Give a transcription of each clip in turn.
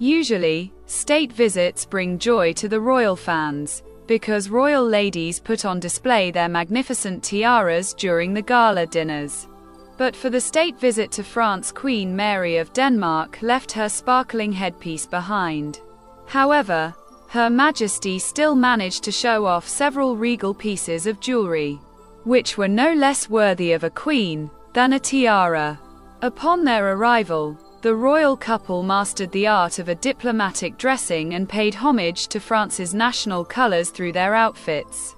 Usually, state visits bring joy to the royal fans, because royal ladies put on display their magnificent tiaras during the gala dinners. But for the state visit to France, Queen Mary of Denmark left her sparkling headpiece behind. However, Her Majesty still managed to show off several regal pieces of jewelry, which were no less worthy of a queen than a tiara. Upon their arrival, the royal couple mastered the art of a diplomatic dressing and paid homage to France's national colors through their outfits,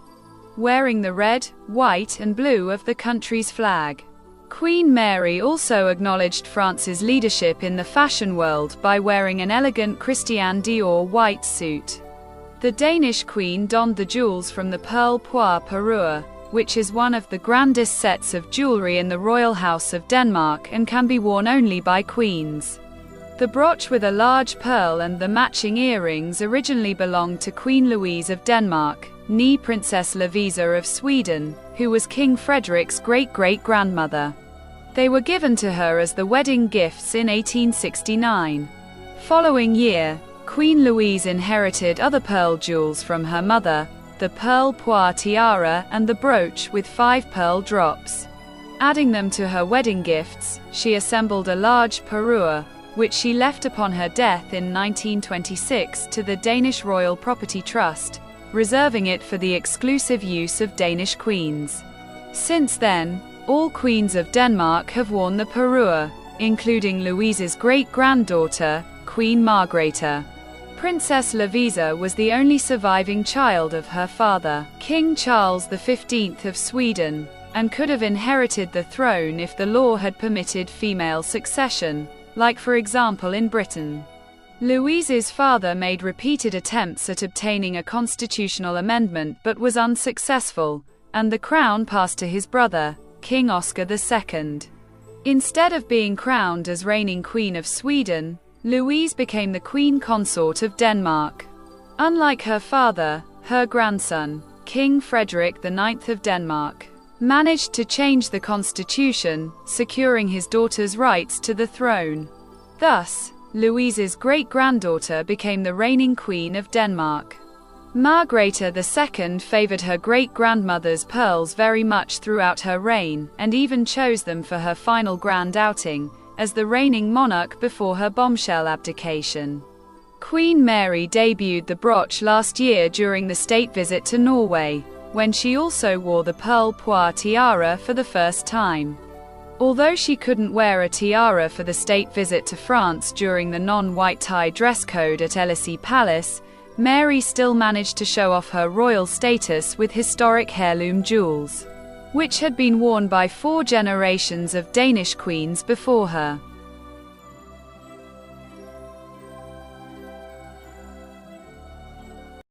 wearing the red, white, and blue of the country's flag. Queen Mary also acknowledged France's leadership in the fashion world by wearing an elegant Christian Dior white suit. The Danish queen donned the jewels from the pearl poire parure, which is one of the grandest sets of jewelry in the royal house of Denmark and can be worn only by queens. The brooch with a large pearl and the matching earrings originally belonged to Queen Louise of Denmark, née Princess Lovisa of Sweden, who was King Frederick's great-great-grandmother. They were given to her as the wedding gifts in 1869. Following year, Queen Louise inherited other pearl jewels from her mother, the pearl poire tiara and the brooch with 5 pearl drops. Adding them to her wedding gifts, she assembled a large parure, which she left upon her death in 1926 to the Danish Royal Property Trust, reserving it for the exclusive use of Danish queens. Since then, all queens of Denmark have worn the parure, including Louise's great-granddaughter, Queen Margrethe. Princess Lovisa was the only surviving child of her father, King Charles V of Sweden, and could have inherited the throne if the law had permitted female succession, like for example in Britain. Louise's father made repeated attempts at obtaining a constitutional amendment but was unsuccessful, and the crown passed to his brother, King Oscar II. Instead of being crowned as reigning Queen of Sweden, Louise became the Queen Consort of Denmark. Unlike her father, her grandson, King Frederick IX of Denmark, managed to change the constitution, securing his daughter's rights to the throne. Thus, Louise's great-granddaughter became the reigning Queen of Denmark. Margrethe II favored her great-grandmother's pearls very much throughout her reign, and even chose them for her final grand outing, as the reigning monarch before her bombshell abdication. Queen Mary debuted the brooch last year during the state visit to Norway, when she also wore the pearl poire tiara for the first time. Although she couldn't wear a tiara for the state visit to France during the non-white tie dress code at Elysee Palace, Mary still managed to show off her royal status with historic heirloom jewels, which had been worn by 4 generations of Danish queens before her.